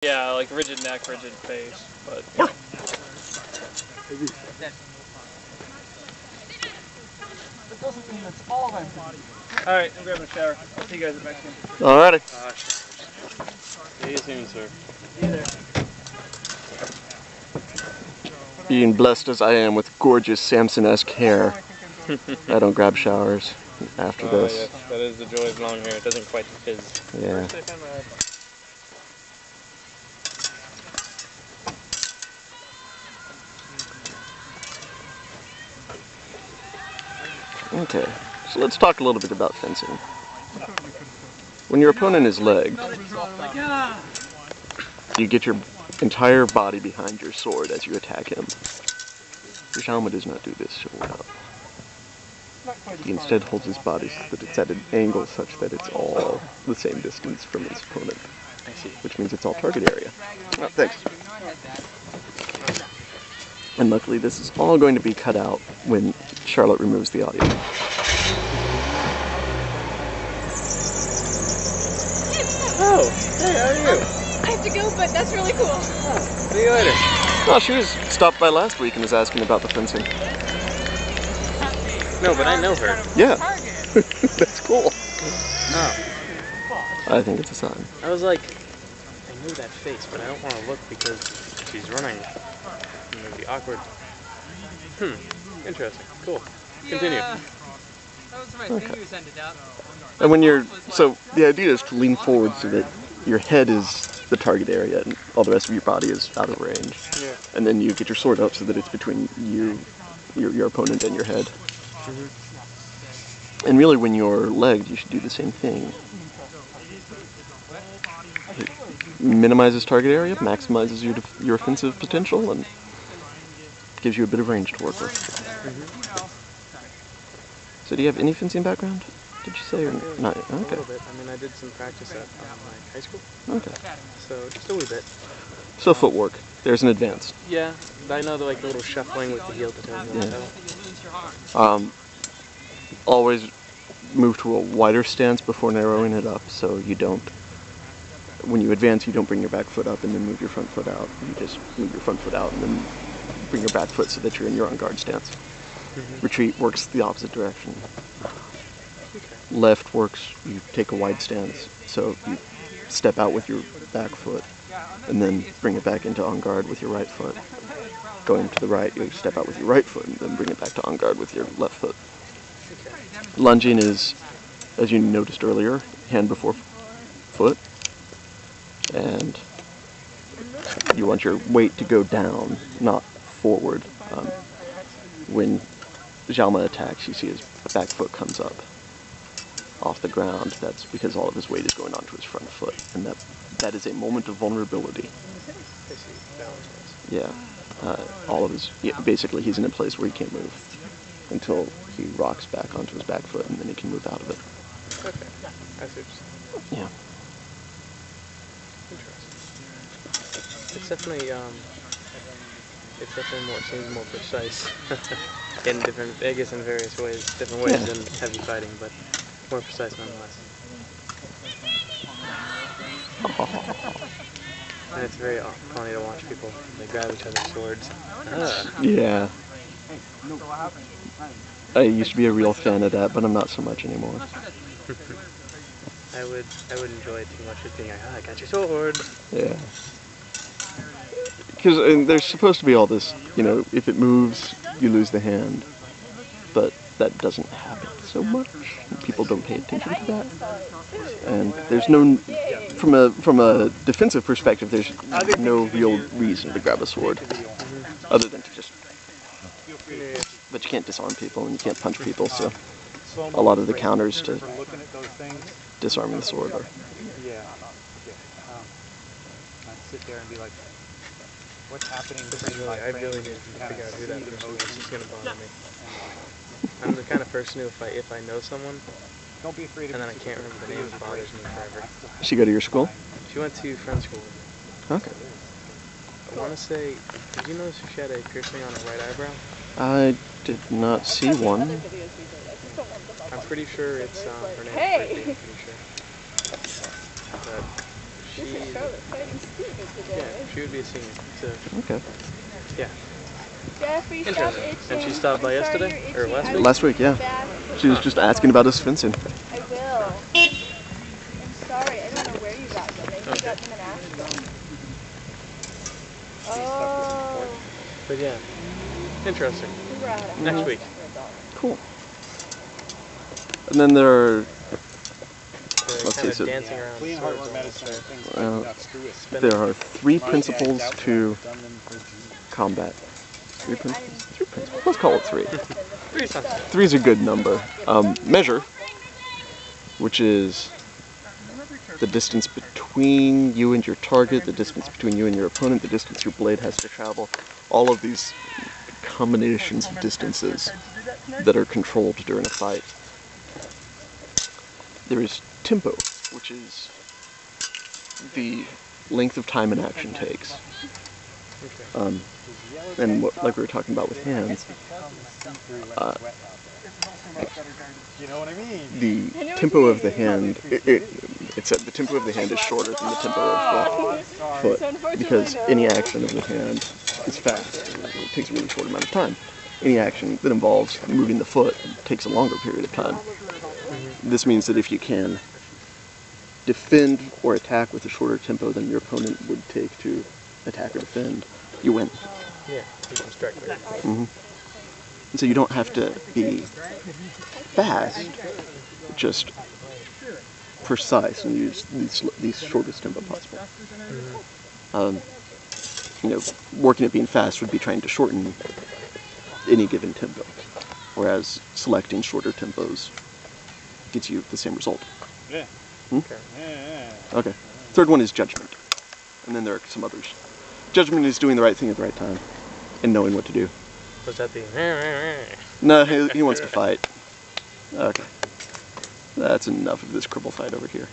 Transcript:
Yeah, like rigid neck, rigid face, but you know. That doesn't mean it's all I'm doing. Alright, I'm grabbing a shower. I'll see you guys at Mexican. Alrighty. See you soon, sir. See you there. Being blessed as I am with gorgeous Samson-esque hair, I don't grab showers after this. Yes, that is the joy of long hair. It doesn't quite fizz. Yeah. Okay, so let's talk a little bit about fencing. When your opponent is legged, you get your entire body behind your sword as you attack him. Jauma does not do this so well. He instead holds his body so that it's at an angle such that it's all the same distance from his opponent. I see. Which means it's all target area. Oh, thanks. And luckily this is all going to be cut out when Charlotte removes the audio. Oh, hey, how are you? I have to go, but that's really cool. See you later. Oh, she was stopped by last week and was asking about the fencing. No, but I know her. Yeah. That's cool. Oh. I think it's a sign. I was like, I knew that face, but I don't want to look because she's running. It would be awkward. Interesting. Cool. Continue. Yeah. That was my thing you sent it out. And when you're, so the idea is to lean forward so that your head is the target area and all the rest of your body is out of range. Yeah. And then you get your sword up so that it's between you, your opponent and your head. Mm-hmm. And really when you're legged, you should do the same thing. It minimizes target area, maximizes your offensive potential, and gives you a bit of range to work with. So do you have any fencing background? Did you say or not? Okay. A little bit. I mean, I did some practice at like high school. Okay. So just a wee bit. So footwork. There's an advance. Yeah, I know the like little shuffling with the heel to toe. Yeah. Always move to a wider stance before narrowing it up, so you don't. When you advance, you don't bring your back foot up and then move your front foot out. You just move your front foot out and then bring your back foot so that you're in your on-guard stance. Retreat works the opposite direction. Left works, you take a wide stance, so you step out with your back foot and then bring it back into on guard with your right foot. Going to the right, you step out with your right foot and then bring it back to on guard with your left foot. Lunging is, as you noticed earlier, hand before foot, and you want your weight to go down, not forward. When Jauma attacks, you see his back foot comes up off the ground. That's because all of his weight is going onto his front foot, and that is a moment of vulnerability. Yeah, all of his, basically he's in a place where he can't move until he rocks back onto his back foot, and then he can move out of it. Okay, I see. Yeah. Interesting. It's definitely seems more precise in different, I guess in various ways, different ways than heavy fighting, but more precise nonetheless. And it's very funny to watch people, they grab each other's swords. Yeah. I used to be a real fan of that, but I'm not so much anymore. I would enjoy it too much with being like, I got your sword. Yeah. Because there's supposed to be all this, if it moves, you lose the hand. But that doesn't happen so much. People don't pay attention to that. And there's no, from a defensive perspective, there's no real reason to grab a sword. Other than to just, but you can't disarm people and you can't punch people, so a lot of the counters to disarming the sword are. Yeah. I'd sit there and be like, what's happening? I really need to figure out who that person is. It's going to bother me. I'm the kind of person who, if I know someone, don't be afraid of and then I can't remember the name, it bothers me forever. Does she go to your school? She went to friend school. Okay. I want to say, did you notice if she had a piercing on her right eyebrow? I did not see one. I'm pretty sure it's her name's Brittany, I'm pretty sure. But Charlotte fighting Steven today. Yeah, she would be a senior. So, Okay. yeah. Jeffrey, stop Interesting. itching. And she stopped by I'm sorry yesterday? you're Or itching. last I week? Last week, yeah. back. She was just asking about us fencing. I will. I'm sorry. I don't know where you got them. Maybe you got them in Asheville. Oh. But yeah, interesting. We were out of Next house week. for a dog. Cool. And then there are, They're Let's kind see, of so- dancing around Clean swords heartworm almost, medicine and right? things Well, like that. Screw it. Spinning. there are 3 My principles dad's out to there, I've done them for June. combat. 3 principles? 3 principles? Let's call it 3. 3 sounds good. 3 is a good number. Measure, which is the distance between you and your target, the distance between you and your opponent, the distance your blade has to travel. All of these combinations of distances that are controlled during a fight. There is tempo, which is the length of time an action takes. And like we were talking about with hands, You know what I mean? the tempo of the hand, the tempo of the hand is shorter than the tempo of the foot, because any action of the hand is fast. It takes a really short amount of time. Any action that involves moving the foot takes a longer period of time. This means that if you can defend or attack with a shorter tempo than your opponent would take to attack or defend, you win. Yeah, you can strike very fast. And so you don't have to be fast, just precise and use these shortest tempo possible. Working at being fast would be trying to shorten any given tempo, whereas selecting shorter tempos gets you the same result. Yeah. Okay. Yeah. Okay. Third one is judgment, and then there are some others. Judgment is doing the right thing at the right time and knowing what to do. Was that the... No, he wants to fight. Okay. That's enough of this cripple fight over here.